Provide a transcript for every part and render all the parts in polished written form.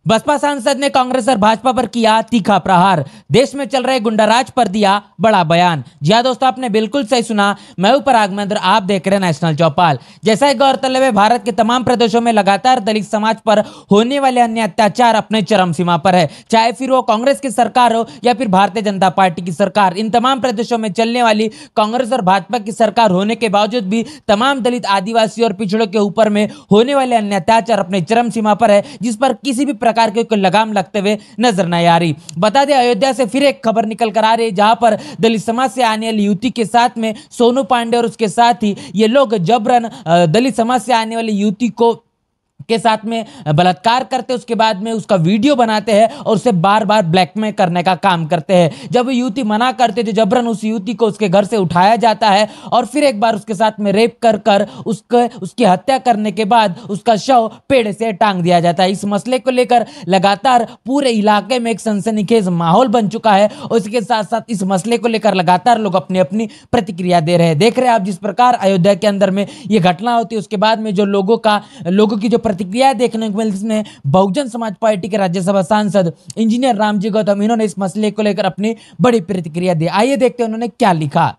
बसपा सांसद ने कांग्रेस और भाजपा पर किया तीखा प्रहार। देश में चल रहे गुंडाराज पर दिया बड़ा बयान। जी हां दोस्तों, आपने बिल्कुल सही सुना। मैं हूं पराग महेंद्र, आप देख रहे हैं नेशनल चौपाल। जैसा कि गौरतलब है, भारत के तमाम प्रदेशों में लगातार दलित समाज पर होने वाले अन्य अत्याचार अपने चरम सीमा पर है। चाहे फिर वो कांग्रेस की सरकार हो या फिर भारतीय जनता पार्टी की सरकार, इन तमाम प्रदेशों में चलने वाली कांग्रेस और भाजपा की सरकार होने के बावजूद भी तमाम दलित, आदिवासी और पिछड़ों के ऊपर में होने वाले अन्य अत्याचार अपने चरम सीमा पर है, जिस पर किसी भी प्रकार की कोई लगाम लगते हुए नजर नहीं आ रही। बता दें, अयोध्या से फिर एक खबर निकल कर आ रही है, जहां पर दलित समाज से आने वाली युवती के साथ में सोनू पांडे और उसके साथ ही ये लोग जबरन दलित समाज से आने वाली युवती को के साथ में बलात्कार करते, उसके बाद में उसका वीडियो बनाते हैं और उसे बार बार ब्लैकमेल करने का काम करते हैं। जब युवती मना करते तो जबरन उस युवती को उसके घर से उठाया जाता है और फिर एक बार उसके साथ में रेप कर कर उसकी हत्या करने के बाद उसका शव पेड़ से टांग दिया जाता है। इस मसले को लेकर लगातार पूरे इलाके में एक सनसनीखेज माहौल बन चुका है और इसके साथ साथ इस मसले को लेकर लगातार लोग अपनी अपनी प्रतिक्रिया दे रहे हैं। देख रहे हैं आप, जिस प्रकार अयोध्या के अंदर में ये घटना होती है, उसके बाद में जो लोगों की जो प्रतिक्रिया देखने को मिलती है, बहुजन समाज पार्टी के राज्यसभा सांसद इंजीनियर रामजी गौतम, इन्होंने इस मसले को लेकर अपनी बड़ी प्रतिक्रिया दी। आइए देखते हैं उन्होंने क्या लिखा।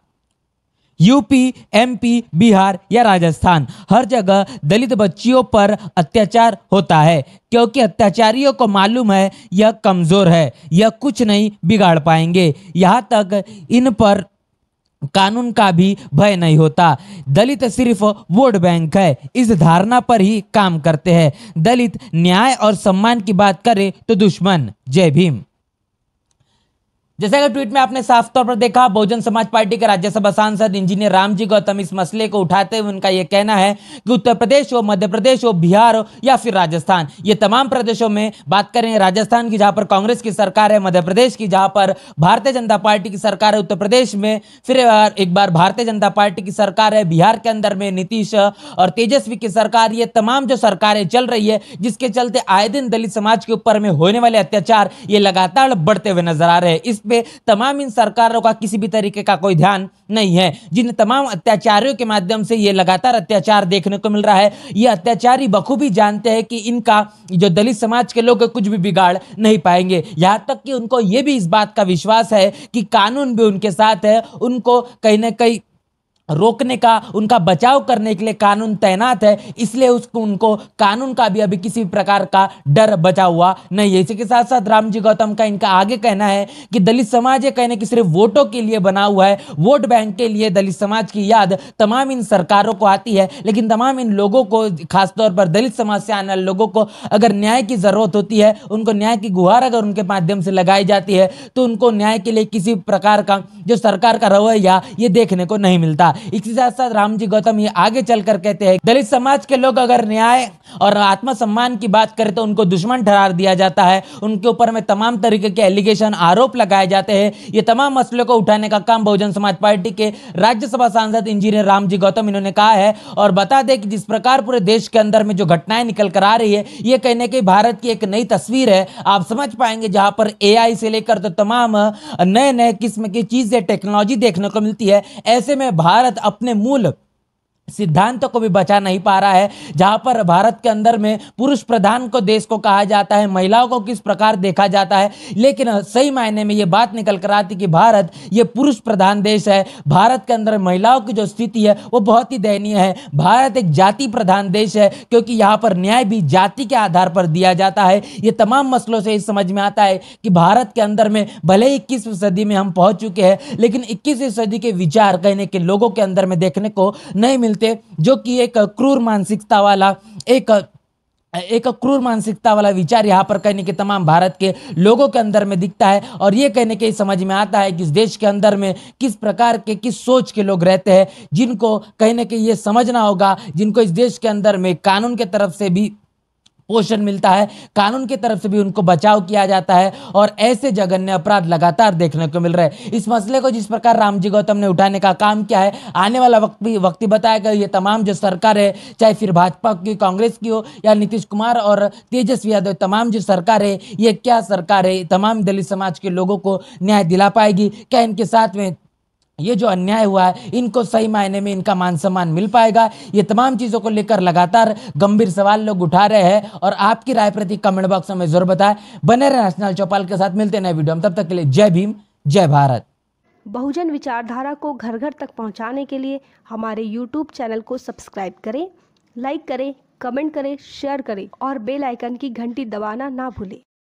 यूपी, एमपी, बिहार या राजस्थान, हर जगह दलित बच्चियों पर अत्याचार होता है, क्योंकि अत्याचारियों को मालूम है यह कमजोर है, यह कुछ नहीं बिगाड़ पाएंगे। यहां तक इन पर कानून का भी भय नहीं होता। दलित सिर्फ वोट बैंक है, इस धारणा पर ही काम करते हैं। दलित न्याय और सम्मान की बात करे तो दुश्मन। जय भीम। जैसा कि ट्वीट में आपने साफ तौर पर देखा, बहुजन समाज पार्टी के राज्यसभा सांसद इंजीनियर रामजी गौतम इस मसले को उठाते हुए उनका यह कहना है कि उत्तर प्रदेश हो, मध्य प्रदेश हो, बिहार हो या फिर राजस्थान, ये तमाम प्रदेशों में बात करें, राजस्थान की जहां पर कांग्रेस की सरकार है, मध्य प्रदेश की जहां पर भारतीय जनता पार्टी की सरकार है, उत्तर प्रदेश में फिर एक बार भारतीय जनता पार्टी की सरकार है, बिहार के अंदर में नीतीश और तेजस्वी की सरकार, ये तमाम जो सरकारें चल रही है, जिसके चलते आए दिन दलित समाज के ऊपर में होने वाले अत्याचार ये लगातार बढ़ते हुए नजर आ रहे हैं। इस पे तमाम इन सरकारों का किसी भी तरीके का कोई ध्यान नहीं है। जिन तमाम अत्याचारियों के माध्यम से ये लगातार अत्याचार देखने को मिल रहा है, ये अत्याचारी बखूबी जानते हैं कि इनका जो दलित समाज के लोग कुछ भी बिगाड़ नहीं पाएंगे। यहां तक कि उनको ये भी इस बात का विश्वास है कि कानून भी उनके साथ है, उनको कहीं ना कहीं रोकने का, उनका बचाव करने के लिए कानून तैनात है, इसलिए उनको कानून का भी अभी किसी प्रकार का डर बचा हुआ नहीं है। इसी के साथ साथ रामजी गौतम का इनका आगे कहना है कि दलित समाज ये कहने कि सिर्फ वोटों के लिए बना हुआ है, वोट बैंक के लिए दलित समाज की याद तमाम इन सरकारों को आती है, लेकिन तमाम इन लोगों को, खासतौर पर दलित समाज से आने वाले लोगों को अगर न्याय की जरूरत होती है, उनको न्याय की गुहार अगर उनके माध्यम से लगाई जाती है, तो उनको न्याय के लिए किसी प्रकार का जो सरकार का रवैया ये देखने को नहीं मिलता। इसके साथ साथ रामजी गौतम ये आगे चलकर कहते हैं, दलित समाज के लोग अगर न्याय और आत्मसम्मान की बात करें तो उनको दुश्मन ठहरा दिया जाता है, उनके ऊपर में तमाम तरीके के एलिगेशन, आरोप लगाए जाते हैं। ये तमाम मसलों को उठाने का काम बहुजन समाज पार्टी के राज्यसभा सांसद इंजीनियर रामजी गौतम इन्होंने कहा है। और बता दें कि जिस प्रकार पूरे देश के अंदर में जो घटनाएं निकल कर आ रही है, ये कहने के भारत की एक नई तस्वीर है, आप समझ पाएंगे, जहां पर एआई से लेकर तो तमाम नए नए किस्म की चीजें, टेक्नोलॉजी देखने को मिलती है। ऐसे में भारत अपने मूल सिद्धांतों को भी बचा नहीं पा रहा है, जहां पर भारत के अंदर में पुरुष प्रधान को देश को कहा जाता है, महिलाओं को किस प्रकार देखा जाता है, लेकिन सही मायने में यह बात निकल कर आती कि भारत ये पुरुष प्रधान देश है। भारत के अंदर महिलाओं की जो स्थिति है वो बहुत ही दयनीय है। भारत एक जाति प्रधान देश है, क्योंकि यहाँ पर न्याय भी जाति के आधार पर दिया जाता है। ये तमाम मसलों से समझ में आता है कि भारत के अंदर में भले 21वीं सदी में हम पहुंच चुके हैं, लेकिन 21वीं सदी के विचार कहने के लोगों के अंदर में देखने को नहीं मिलते, जो कि एक क्रूर मानसिकता वाला क्रूर मानसिकता वाला विचार यहाँ पर कहने के तमाम भारत के लोगों के अंदर में दिखता है। और ये कहने के समझ में आता है कि इस देश के अंदर में किस प्रकार के, किस सोच के लोग रहते हैं, जिनको कहने के ये समझना होगा, जिनको इस देश के अंदर में कानून के तरफ से भी पोषण मिलता है, कानून की तरफ से भी उनको बचाव किया जाता है, और ऐसे जघन्य अपराध लगातार देखने को मिल रहे हैं। इस मसले को जिस प्रकार रामजी गौतम ने उठाने का काम किया है, आने वाला वक्त ही बताएगा। ये तमाम जो सरकार है, चाहे फिर भाजपा की, कांग्रेस की हो या नीतीश कुमार और तेजस्वी यादव, तमाम जो सरकार है, ये क्या सरकार है, तमाम दलित समाज के लोगों को न्याय दिला पाएगी? क्या इनके साथ में ये जो अन्याय हुआ है इनको सही मायने में इनका मान सम्मान मिल पाएगा? ये तमाम चीज़ों को लेकर लगातार गंभीर सवाल लोग उठा रहे हैं और आपकी राय प्रति कमेंट बॉक्स में जरूर बताएं। बने रहे नेशनल चौपाल के साथ, मिलते हैं नए वीडियो में, तब तक के लिए जय भीम, जय भारत। बहुजन विचारधारा को घर घर तक पहुंचाने के लिए हमारे YouTube चैनल को सब्सक्राइब करें, लाइक करें, कमेंट करें, शेयर करें और बेल आइकन की घंटी दबाना ना भूलें।